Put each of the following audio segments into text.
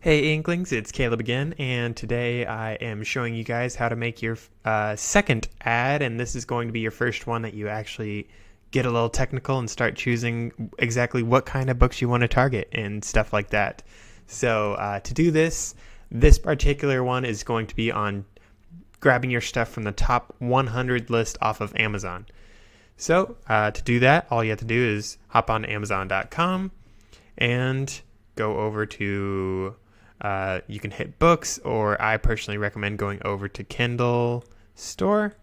Hey Inklings, it's Caleb again, and today I am showing you guys how to make your second ad, and this is going to be your first one that you actually get a little technical and start choosing exactly what kind of books you want to target and stuff like that. So to do this particular one is going to be on grabbing your stuff from the top 100 list off of Amazon. So to do that, all you have to do is hop on Amazon.com and go over to you can hit books, or I personally recommend going over to Kindle store.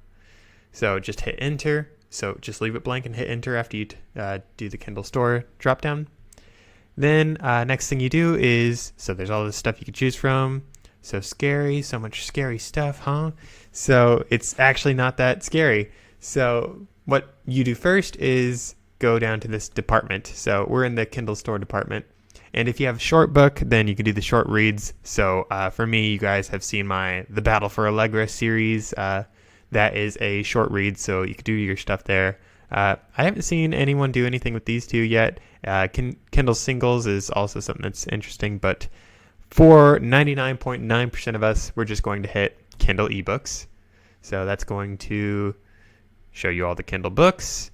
So just hit enter. So just leave it blank and hit enter after you do the Kindle store drop down. Then next thing you do is, so there's all this stuff you can choose from. So scary, so much scary stuff, huh? So it's actually not that scary. So what you do first is go down to this department. So we're in the Kindle store department. And if you have a short book, then you can do the short reads. So for me, you guys have seen The Battle for Allegra series. That is a short read, so you can do your stuff there. I haven't seen anyone do anything with these two yet. Kindle singles is also something that's interesting, but for 99.9% of us, we're just going to hit Kindle ebooks. So that's going to show you all the Kindle books.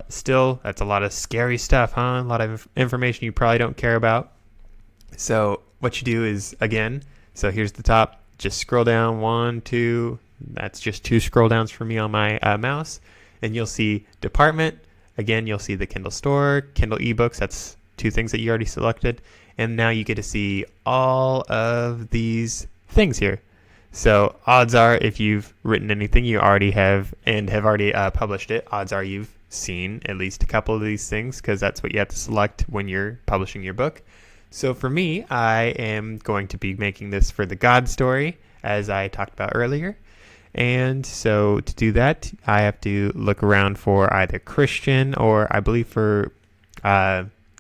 Still, that's a lot of scary stuff, huh? A lot of information you probably don't care about. So what you do is, again, so here's the top. Just scroll down 1, 2. That's just 2 scroll downs for me on my mouse. And you'll see department. Again, you'll see the Kindle store, Kindle ebooks. That's 2 things that you already selected. And now you get to see all of these things here. So odds are, if you've written anything you already have and have already published it, odds are you've seen at least a couple of these things, because that's what you have to select when you're publishing your book. So for me, I am going to be making this for the God story, as I talked about earlier. And so to do that, I have to look around for either Christian, or I believe for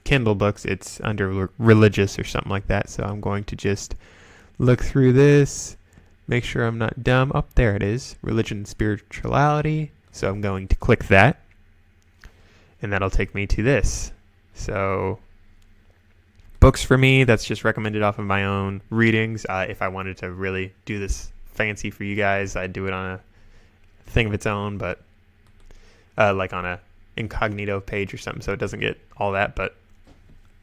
Kindle books, it's under religious or something like that. So I'm going to just look through this, make sure I'm not dumb. Up there it is, religion and spirituality. So I'm going to click that. And that'll take me to this. So books for me, that's just recommended off of my own readings. If I wanted to really do this fancy for you guys, I'd do it on a thing of its own, but like on a incognito page or something, so it doesn't get all that. But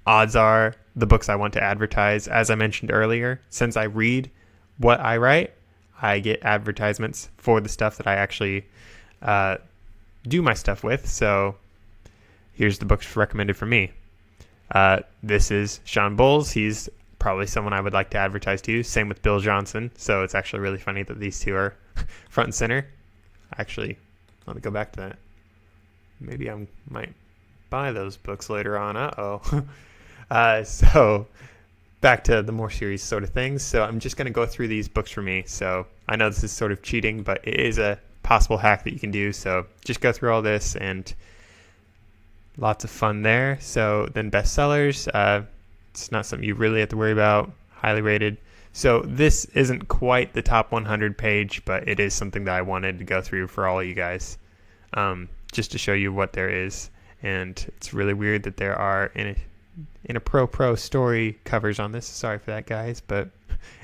odds are the books I want to advertise, as I mentioned earlier, since I read what I write, I get advertisements for the stuff that I actually do my stuff with. So here's the books recommended for me. This is Sean Bowles. He's probably someone I would like to advertise to. Same with Bill Johnson. So it's actually really funny that these two are front and center. Actually, let me go back to that. Maybe I might buy those books later on. So back to the more serious sort of things. So I'm just going to go through these books for me. So I know this is sort of cheating, but it is a possible hack that you can do. So just go through all this, and lots of fun there. So then bestsellers, it's not something you really have to worry about. Highly rated. So this isn't quite the top 100 page, but it is something that I wanted to go through for all you guys, just to show you what there is. And it's really weird that there are in a pro story covers on this. Sorry for that, guys, but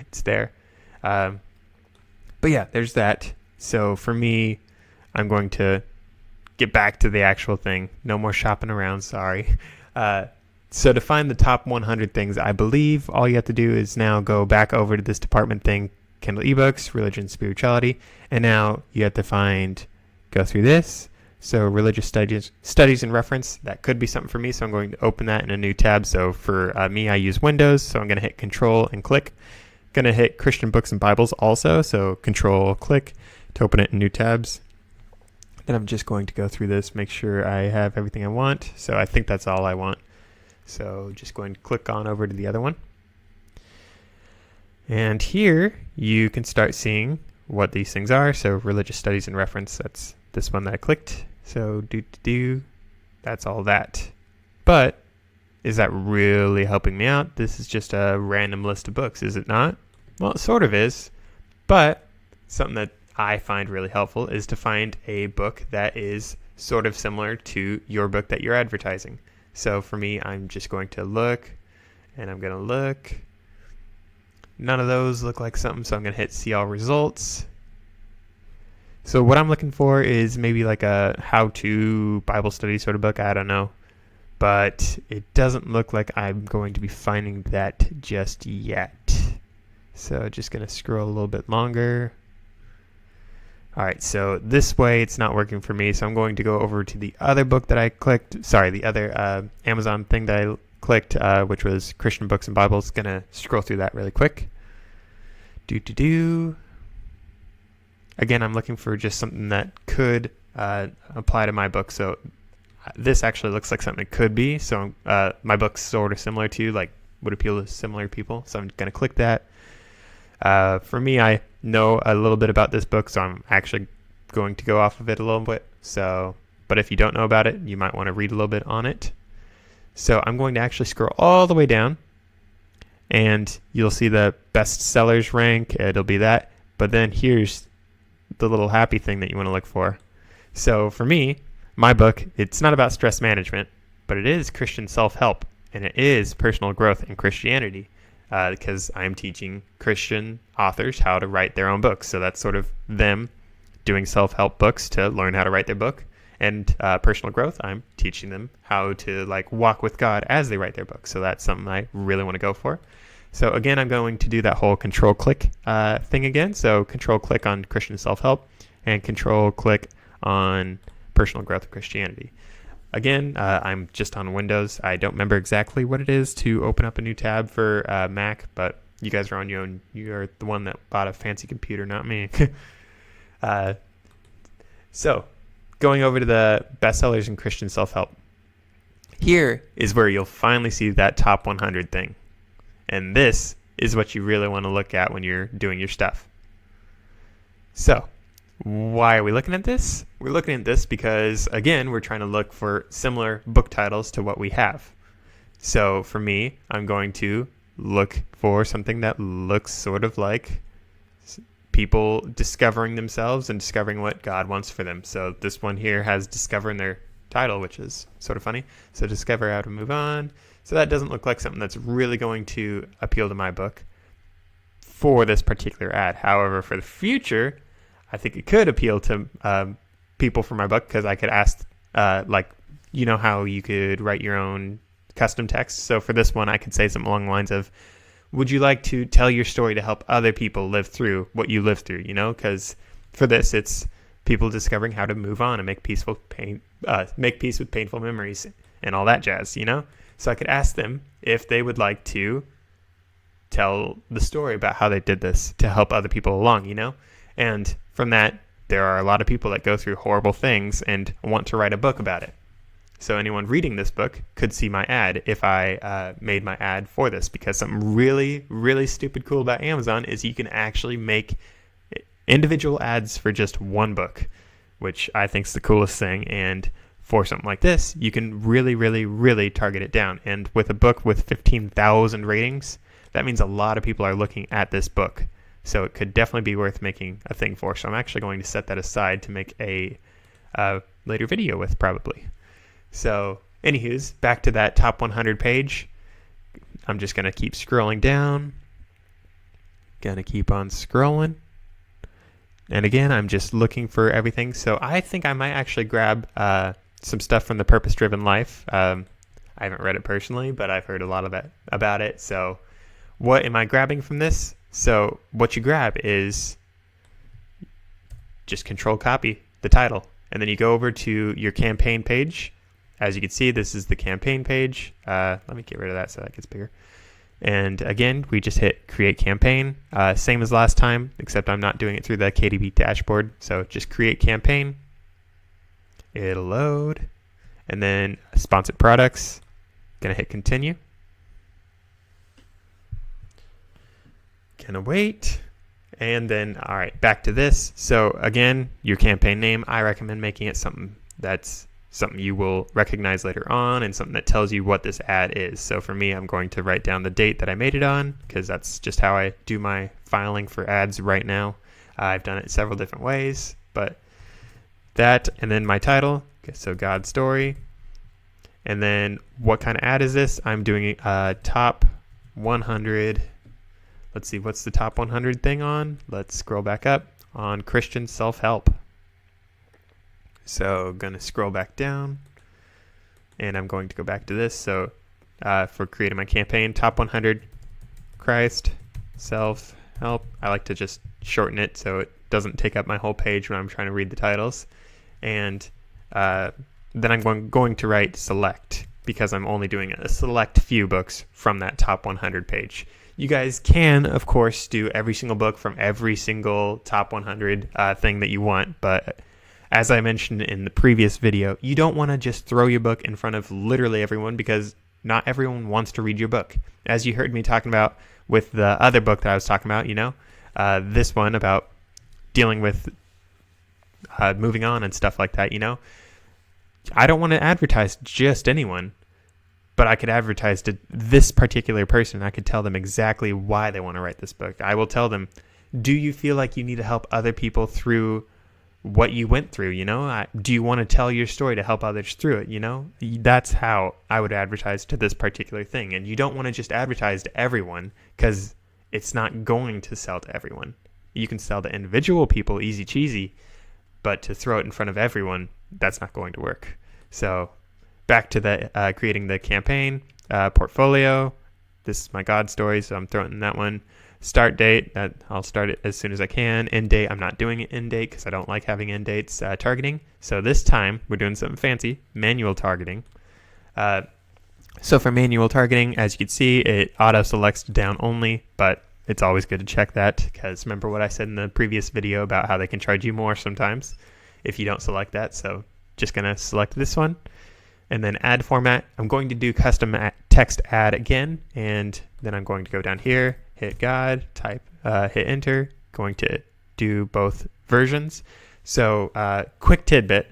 it's there. But yeah, there's that. So for me, I'm going to get back to the actual thing. No more shopping around, sorry. So to find the top 100 things, I believe all you have to do is now go back over to this department thing, Kindle ebooks, religion, spirituality, and now you have to go through this. So religious studies and reference, that could be something for me, so I'm going to open that in a new tab. So for me, I use Windows, so I'm going to hit Control and click. Going to hit Christian books and Bibles also, so Control, click to open it in new tabs. Then I'm just going to go through this, make sure I have everything I want. So I think that's all I want. So just going to click on over to the other one. And here you can start seeing what these things are. So religious studies and reference, that's this one that I clicked. So that's all that. But is that really helping me out? This is just a random list of books, is it not? Well, it sort of is. But something that I find really helpful is to find a book that is sort of similar to your book that you're advertising. So for me, I'm just going to look, and I'm going to look, None of those look like something, so I'm going to hit see all results. So what I'm looking for is maybe like a how-to Bible study sort of book. I don't know. But it doesn't look like I'm going to be finding that just yet. So just going to scroll a little bit longer. All right, so this way it's not working for me. So I'm going to go over to the other book that I clicked. Sorry, the other Amazon thing that I clicked, which was Christian Books and Bibles. Going to scroll through that really quick. Again, I'm looking for just something that could apply to my book. So this actually looks like something it could be. So my book's sort of similar to, like, would appeal to similar people. So I'm going to click that. For me, I know a little bit about this book, so I'm actually going to go off of it a little bit. So, but if you don't know about it, you might want to read a little bit on it. So I'm going to actually scroll all the way down, and you'll see the bestsellers rank. It'll be that. But then here's the little happy thing that you want to look for. So for me, my book, it's not about stress management, but it is Christian self-help, and it is personal growth in Christianity, because I'm teaching Christian authors how to write their own books. So that's sort of them doing self-help books to learn how to write their book. And personal growth, I'm teaching them how to like walk with God as they write their book. So that's something I really want to go for. So again, I'm going to do that whole control click thing again. So control click on Christian self-help and control click on personal growth of Christianity. Again, I'm just on Windows. I don't remember exactly what it is to open up a new tab for Mac, but you guys are on your own. You're the one that bought a fancy computer, not me. So going over to the bestsellers in Christian self-help. Here is where you'll finally see that top 100 thing. And this is what you really want to look at when you're doing your stuff. So why are we looking at this? We're looking at this because, again, we're trying to look for similar book titles to what we have. So for me, I'm going to look for something that looks sort of like people discovering themselves and discovering what God wants for them. So this one here has discover in their title, which is sort of funny. So discover how to move on. So that doesn't look like something that's really going to appeal to my book for this particular ad. However, for the future, I think it could appeal to people for my book, because I could ask, like, you know how you could write your own custom text? So for this one, I could say something along the lines of, would you like to tell your story to help other people live through what you lived through? You know, because for this, it's people discovering how to move on and make peace with painful memories and all that jazz, you know? So I could ask them if they would like to tell the story about how they did this to help other people along, you know? And from that, there are a lot of people that go through horrible things and want to write a book about it. So anyone reading this book could see my ad if I made my ad for this, because something really, really stupid cool about Amazon is you can actually make individual ads for just one book, which I think is the coolest thing. And for something like this, you can really, really, really target it down. And with a book with 15,000 ratings, that means a lot of people are looking at this book. So it could definitely be worth making a thing for. So I'm actually going to set that aside to make a later video with, probably. So anywho's, back to that top 100 page. I'm just going to keep scrolling down. Going to keep on scrolling. And again, I'm just looking for everything. So I think I might actually grab some stuff from The Purpose-Driven Life. I haven't read it personally, but I've heard a lot about it. So what am I grabbing from this? So what you grab is just control copy the title. And then you go over to your campaign page. As you can see, this is the campaign page. Let me get rid of that so that gets bigger. And again, we just hit create campaign. Same as last time, except I'm not doing it through the KDB dashboard. So just create campaign. It'll load. And then sponsored products. Gonna hit continue. Gonna wait. And then, all right, back to this. So again, your campaign name, I recommend making it something that's something you will recognize later on and something that tells you what this ad is. So for me, I'm going to write down the date that I made it on, because that's just how I do my filing for ads right now. I've done it several different ways, but that, and then my title. Okay, so God's Story. And then what kind of ad is this? I'm doing a top 100. let's see, what's the top 100 thing on? Let's scroll back up on Christian self-help. So gonna scroll back down, and I'm going to go back to this. So for creating my campaign, top 100 Christ self-help. I like to just shorten it so it doesn't take up my whole page when I'm trying to read the titles. And then I'm going to write select, because I'm only doing a select few books from that top 100 page. You guys can, of course, do every single book from every single top 100 thing that you want, but as I mentioned in the previous video, you don't want to just throw your book in front of literally everyone, because not everyone wants to read your book. As you heard me talking about with the other book that I was talking about, this one about dealing with moving on and stuff like that, I don't want to advertise to just anyone, but I could advertise to this particular person. I could tell them exactly why they want to write this book. I will tell them, do you feel like you need to help other people through what you went through? Do you want to tell your story to help others through it? That's how I would advertise to this particular thing. And you don't want to just advertise to everyone, because it's not going to sell to everyone. You can sell to individual people, easy cheesy, but to throw it in front of everyone, that's not going to work. So back to the creating the campaign, portfolio. This is my God story, so I'm throwing in that one. Start date, I'll start it as soon as I can. End date, I'm not doing it end date because I don't like having end dates. Targeting, so this time we're doing something fancy, manual targeting. So for manual targeting, as you can see, it auto selects down only, but it's always good to check that, because remember what I said in the previous video about how they can charge you more sometimes if you don't select that. So just gonna select this one. And then ad format, I'm going to do custom text ad again, and then I'm going to go down here, hit God, type, hit enter, going to do both versions. So quick tidbit.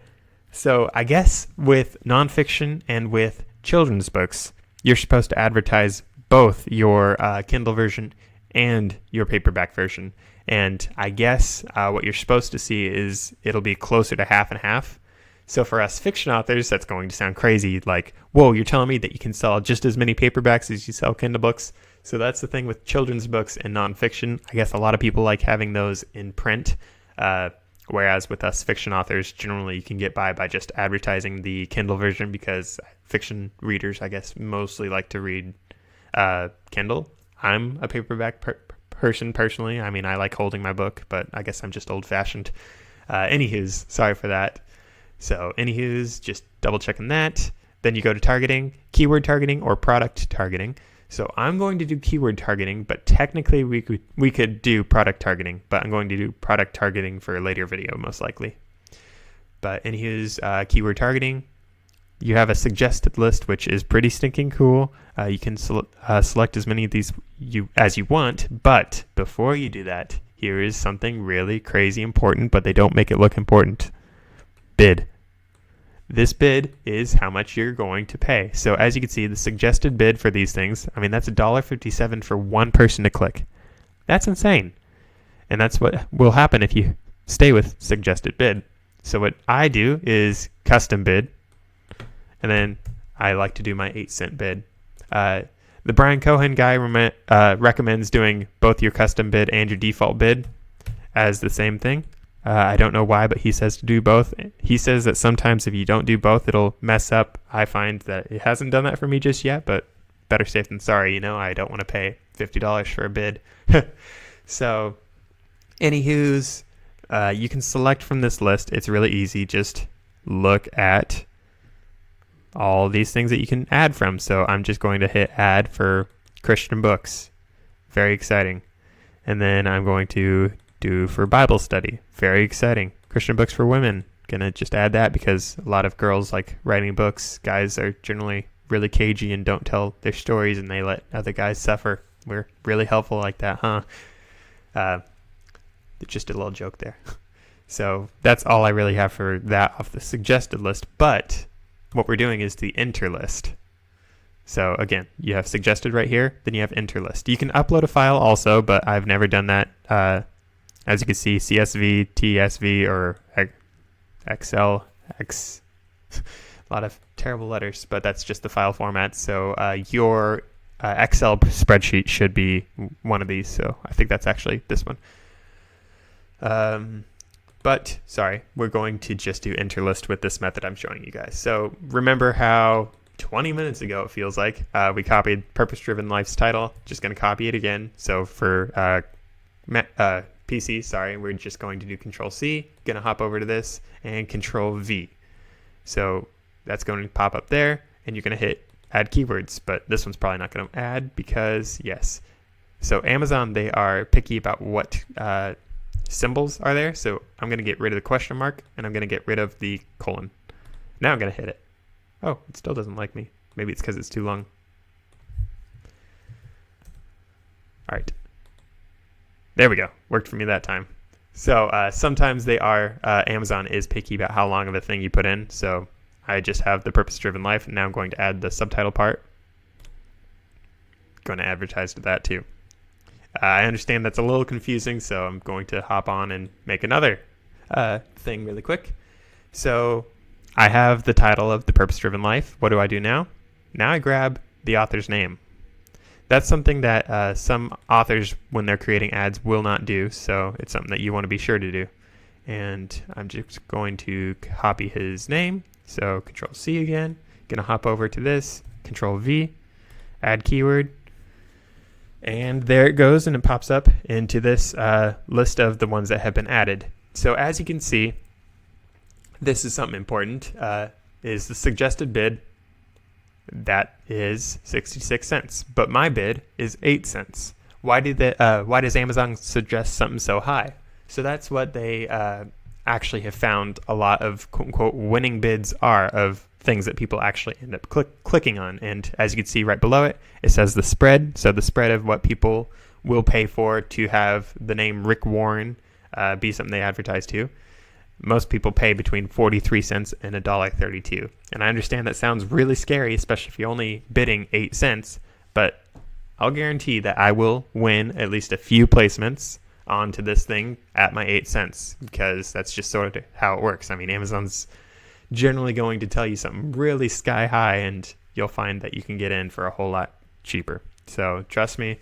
So I guess with nonfiction and with children's books, you're supposed to advertise both your Kindle version and your paperback version. And I guess what you're supposed to see is it'll be closer to half and half. So for us fiction authors, that's going to sound crazy. Like, whoa, you're telling me that you can sell just as many paperbacks as you sell Kindle books? So that's the thing with children's books and nonfiction. I guess a lot of people like having those in print, whereas with us fiction authors, generally you can get by just advertising the Kindle version, because fiction readers, I guess, mostly like to read Kindle. I'm a paperback person personally. I mean, I like holding my book, but I guess I'm just old-fashioned. Anywho's, sorry for that. So anywho's, just double checking that. Then you go to targeting, keyword targeting or product targeting. So I'm going to do keyword targeting, but technically we could do product targeting, but I'm going to do product targeting for a later video most likely. But anywho's, keyword targeting, you have a suggested list, which is pretty stinking cool. You can select as many of these as you want, but before you do that, here is something really crazy important, but they don't make it look important. Bid. This bid is how much you're going to pay. So as you can see, the suggested bid for these things, I mean, that's $1.57 for one person to click. That's insane. And that's what will happen if you stay with suggested bid. So what I do is custom bid, and then I like to do my 8-cent bid. The Brian Cohen guy recommends doing both your custom bid and your default bid as the same thing. I don't know why, but he says to do both. He says that sometimes if you don't do both, it'll mess up. I find that it hasn't done that for me just yet, but better safe than sorry. I don't want to pay $50 for a bid. So, anywho's, you can select from this list. It's really easy. Just look at all these things that you can add from. So I'm just going to hit add for Christian books. Very exciting. And then I'm going to do for Bible study. Very exciting. Christian books for women. Gonna just add that because a lot of girls like writing books. Guys are generally really cagey and don't tell their stories, and they let other guys suffer. We're really helpful like that, huh? Just a little joke there. So that's all I really have for that off the suggested list. But what we're doing is the enter list. So again, you have suggested right here, then you have enter list. You can upload a file also, but I've never done that. As you can see, CSV, TSV, or Excel, a lot of terrible letters, but that's just the file format. So your Excel spreadsheet should be one of these. So I think that's actually this one. But sorry, we're going to just do interlist with this method I'm showing you guys. So remember how 20 minutes ago, it feels like, we copied purpose-driven life's title. Just going to copy it again. So for PC, sorry, we're just going to do Control-C, going to hop over to this, and Control-V. So that's going to pop up there, and you're going to hit Add Keywords, but this one's probably not going to add because, yes. So Amazon, they are picky about what symbols are there. So I'm going to get rid of the question mark, and I'm going to get rid of the colon. Now I'm going to hit it. Oh, it still doesn't like me. Maybe it's because it's too long. All right. There we go. Worked for me that time. So sometimes they are, Amazon is picky about how long of a thing you put in. So I just have the purpose-driven life, and now I'm going to add the subtitle part. Going to advertise to that too. I understand that's a little confusing, so I'm going to hop on and make another thing really quick. So I have the title of the purpose-driven life. What do I do now? Now I grab the author's name. That's something that some authors, when they're creating ads, will not do. So it's something that you want to be sure to do. And I'm just going to copy his name. So Control-C again. Going to hop over to this. Control-V. Add keyword. And there it goes, and it pops up into this list of the ones that have been added. So as you can see, this is something important, is the suggested bid. That is 66 cents, but my bid is 8 cents. Why does Amazon suggest something so high? So that's what they actually have found a lot of quote unquote winning bids are, of things that people actually end up clicking on. And as you can see right below it, it says the spread. So the spread of what people will pay for to have the name Rick Warren be something they advertise to. Most people pay between 43 cents and $1.32. And I understand that sounds really scary, especially if you're only bidding 8 cents, but I'll guarantee that I will win at least a few placements onto this thing at my 8 cents, because that's just sort of how it works. I mean, Amazon's generally going to tell you something really sky high, and you'll find that you can get in for a whole lot cheaper. So trust me,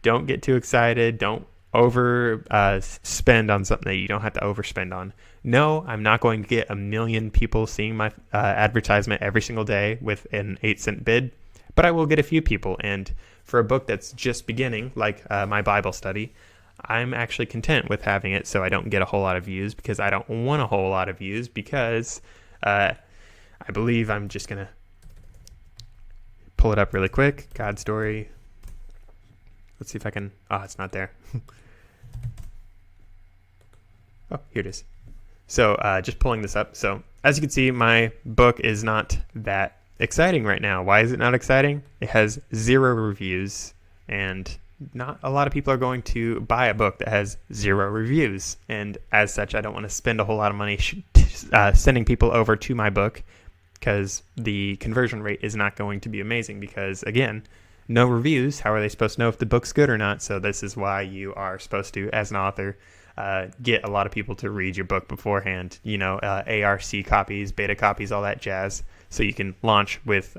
don't get too excited. Don't spend on something that you don't have to overspend on. No, I'm not going to get a million people seeing my advertisement every single day with an 8-cent bid, but I will get a few people. And for a book that's just beginning, like my Bible study, I'm actually content with having it so I don't get a whole lot of views, because I don't want a whole lot of views, because I believe I'm just going to pull it up really quick. God story. Let's see if I can. Oh, it's not there. Oh, here it is. So just pulling this up. So as you can see, my book is not that exciting right now. Why is it not exciting? It has 0 reviews, and not a lot of people are going to buy a book that has 0 reviews. And as such, I don't want to spend a whole lot of money sending people over to my book, because the conversion rate is not going to be amazing, because again, no reviews. How are they supposed to know if the book's good or not? So this is why you are supposed to, as an author, get a lot of people to read your book beforehand. You know, ARC copies, beta copies, all that jazz, so you can launch with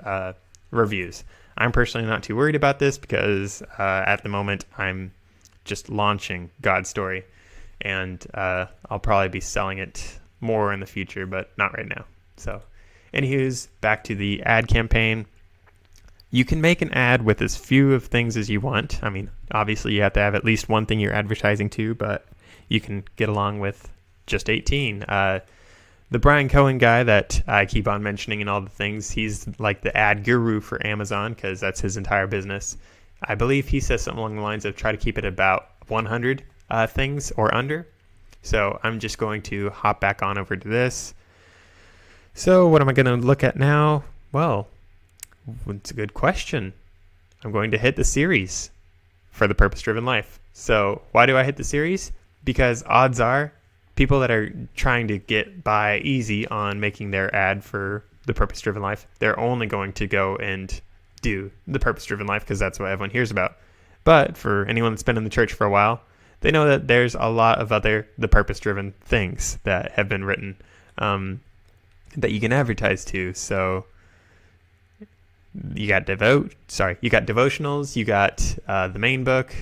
reviews. I'm personally not too worried about this, because at the moment I'm just launching God's Story, and I'll probably be selling it more in the future, but not right now. So anywho's, back to the ad campaign. You can make an ad with as few of things as you want. I mean, obviously you have to have at least one thing you're advertising to, but you can get along with just 18. The Brian Cohen guy that I keep on mentioning in all the things, he's like the ad guru for Amazon, because that's his entire business. I believe he says something along the lines of try to keep it about 100 things or under. So I'm just going to hop back on over to this. So what am I going to look at now? Well, it's a good question. I'm going to hit the series for the purpose-driven life. So why do I hit the series? Because odds are people that are trying to get by easy on making their ad for the purpose-driven life, they're only going to go and do the purpose-driven life, because that's what everyone hears about. But for anyone that's been in the church for a while, they know that there's a lot of the purpose-driven things that have been written that you can advertise to. So you got devotionals, you got the main book,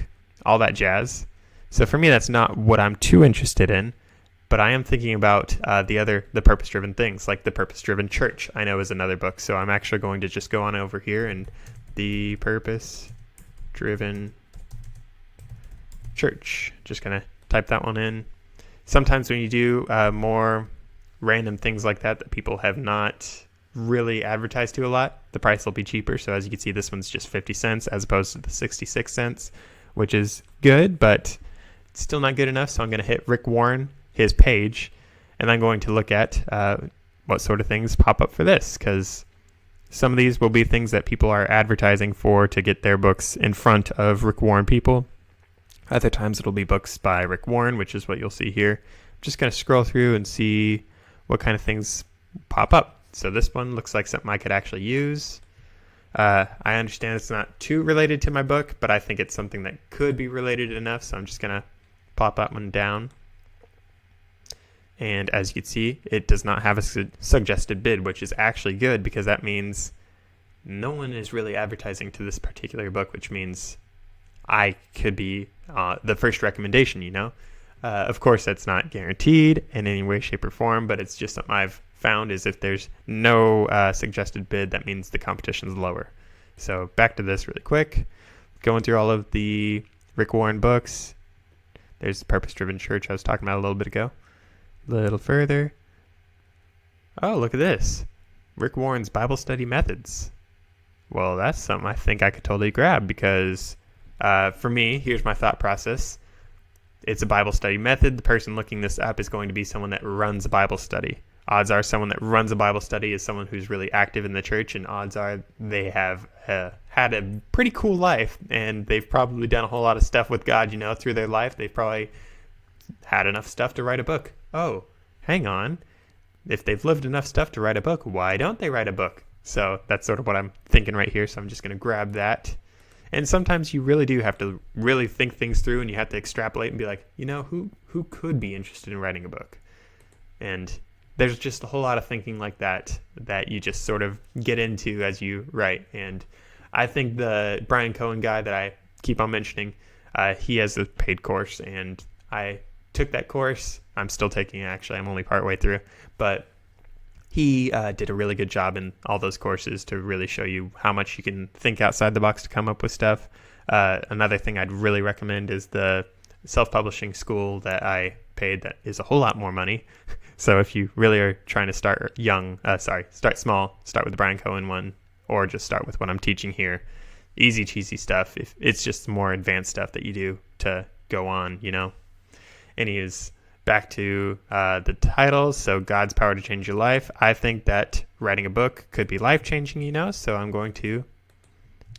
all that jazz. So for me, that's not what I'm too interested in, but I am thinking about the purpose-driven things, like the Purpose-Driven Church, I know is another book. So I'm actually going to just go on over here and the Purpose-Driven Church. Just going to type that one in. Sometimes when you do more random things like that people have not really advertised to a lot, the price will be cheaper. So as you can see, this one's just 50 cents as opposed to the 66 cents, which is good, but it's still not good enough. So I'm going to hit Rick Warren, his page, and I'm going to look at what sort of things pop up for this, because some of these will be things that people are advertising for to get their books in front of Rick Warren people. Other times it'll be books by Rick Warren, which is what you'll see here. I'm just going to scroll through and see what kind of things pop up. So this one looks like something I could actually use. I understand it's not too related to my book, but I think it's something that could be related enough, so I'm just going to pop that one down. And as you can see, it does not have a suggested bid, which is actually good, because that means no one is really advertising to this particular book, which means I could be the first recommendation, you know? Of course, that's not guaranteed in any way, shape, or form, but it's just something I've found is if there's no suggested bid, that means the competition's lower. So back to this really quick. Going through all of the Rick Warren books. There's the Purpose-Driven Church I was talking about a little bit ago. A little further. Oh, look at this. Rick Warren's Bible Study Methods. Well, that's something I think I could totally grab, because for me, here's my thought process. It's a Bible study method. The person looking this up is going to be someone that runs a Bible study. Odds are someone that runs a Bible study is someone who's really active in the church, and odds are they have had a pretty cool life, and they've probably done a whole lot of stuff with God, you know, through their life. They've probably had enough stuff to write a book. Oh, hang on. If they've lived enough stuff to write a book, why don't they write a book? So that's sort of what I'm thinking right here, so I'm just going to grab that. And sometimes you really do have to really think things through, and you have to extrapolate and be like, you know, who could be interested in writing a book? And there's just a whole lot of thinking like that you just sort of get into as you write. And I think the Brian Cohen guy that I keep on mentioning, he has a paid course, and I took that course. I'm still taking it, actually. I'm only partway through. But he did a really good job in all those courses to really show you how much you can think outside the box to come up with stuff. Another thing I'd really recommend is the self-publishing school that I paid that is a whole lot more money. So if you really are trying to start start small, start with the Brian Cohen one, or just start with what I'm teaching here. Easy, cheesy stuff. If it's just more advanced stuff that you do to go on, you know. Anyways, back to the titles. So God's Power to Change Your Life. I think that writing a book could be life-changing, you know, so I'm going to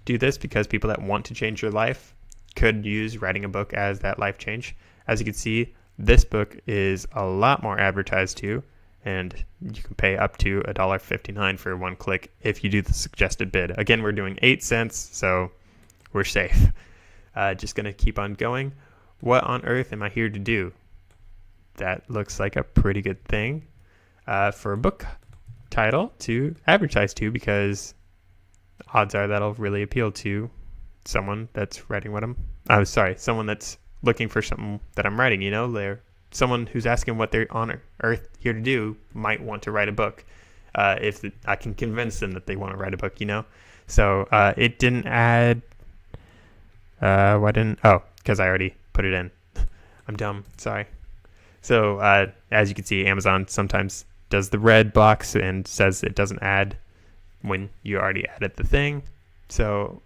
do this because people that want to change their life could use writing a book as that life change. As you can see, this book is a lot more advertised to, and you can pay up to $1.59 for one click if you do the suggested bid. Again, we're doing 8 cents, so we're safe. Just going to keep on going. What on earth am I here to do? That looks like a pretty good thing for a book title to advertise to, because odds are that'll really appeal to someone that's writing someone that's looking for something that I'm writing, you know. They're someone who's asking what they're on earth here to do might want to write a book if I can convince them that they want to write a book, you know. So it didn't add why didn't because I already put it in. I'm dumb, sorry. So as you can see, Amazon sometimes does the red box and says it doesn't add when you already added the thing. So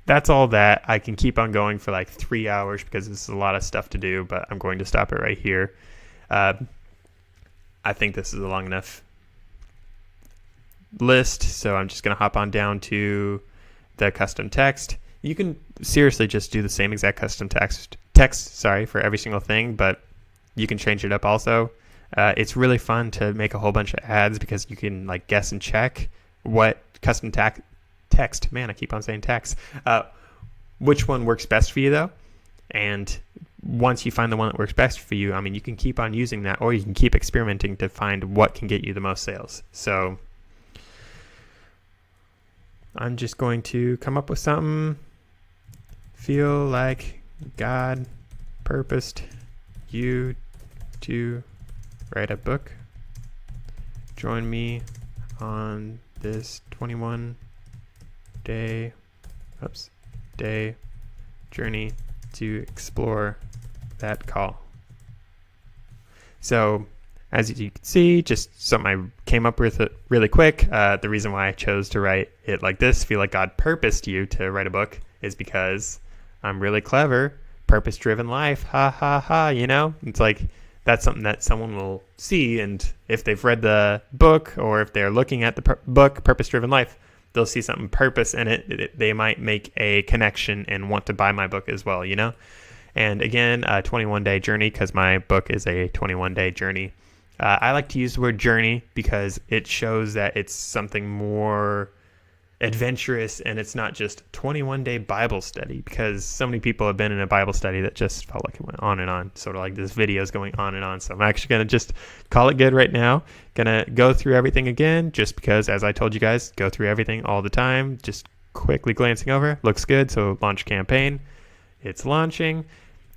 that's all that. I can keep on going for like 3 hours because this is a lot of stuff to do, but I'm going to stop it right here. I think this is a long enough list, so I'm just going to hop on down to the custom text. You can seriously just do the same exact custom text for every single thing, but you can change it up also. It's really fun to make a whole bunch of ads because you can like guess and check what custom text, man, I keep on saying text, which one works best for you though. And once you find the one that works best for you, I mean, you can keep on using that, or you can keep experimenting to find what can get you the most sales. So I'm just going to come up with something. Feel like God purposed you to write a book. Join me on this 21-day journey to explore that call. So as you can see, just something I came up with it really quick. The reason why I chose to write it like this, feel like God purposed you to write a book, is because I'm really clever. Purpose-driven life, ha ha ha, you know? It's like, that's something that someone will see, and if they've read the book or if they're looking at the book, Purpose-Driven Life, they'll see something purpose in it. They might make a connection and want to buy my book as well, you know? And again, a 21-day journey, because my book is a 21-day journey. I like to use the word journey because it shows that it's something more adventurous, and it's not just 21-day Bible study, because so many people have been in a Bible study that just felt like it went on and on, sort of like this video is going on and on. So I'm actually going to just call it good right now. Gonna go through everything again, just because, as I told you guys, go through everything all the time. Just quickly glancing over, looks good. So launch campaign, it's launching.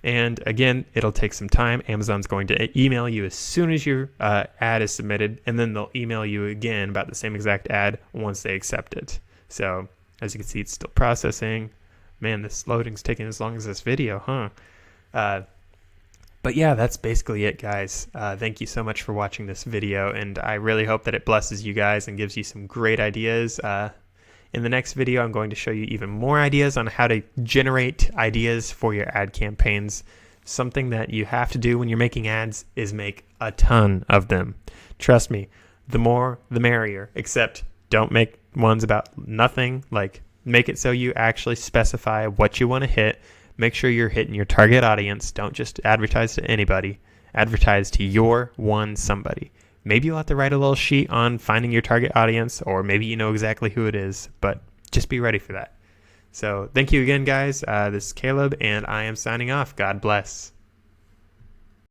And again, it'll take some time. Amazon's going to email you as soon as your ad is submitted, and then they'll email you again about the same exact ad once they accept it. So as you can see, it's still processing. Man, this loading's taking as long as this video, huh? But yeah, that's basically it, guys. Thank you so much for watching this video, and I really hope that it blesses you guys and gives you some great ideas. In the next video, I'm going to show you even more ideas on how to generate ideas for your ad campaigns. Something that you have to do when you're making ads is make a ton of them. Trust me, the more, the merrier, except don't make ones about nothing. Like, make it so you actually specify what you want to hit. Make sure you're hitting your target audience. Don't just advertise to anybody. Advertise to your one somebody. Maybe you'll have to write a little sheet on finding your target audience, or maybe you know exactly who it is, but just be ready for that. So thank you again, guys. This is Caleb, and I am signing off. God bless.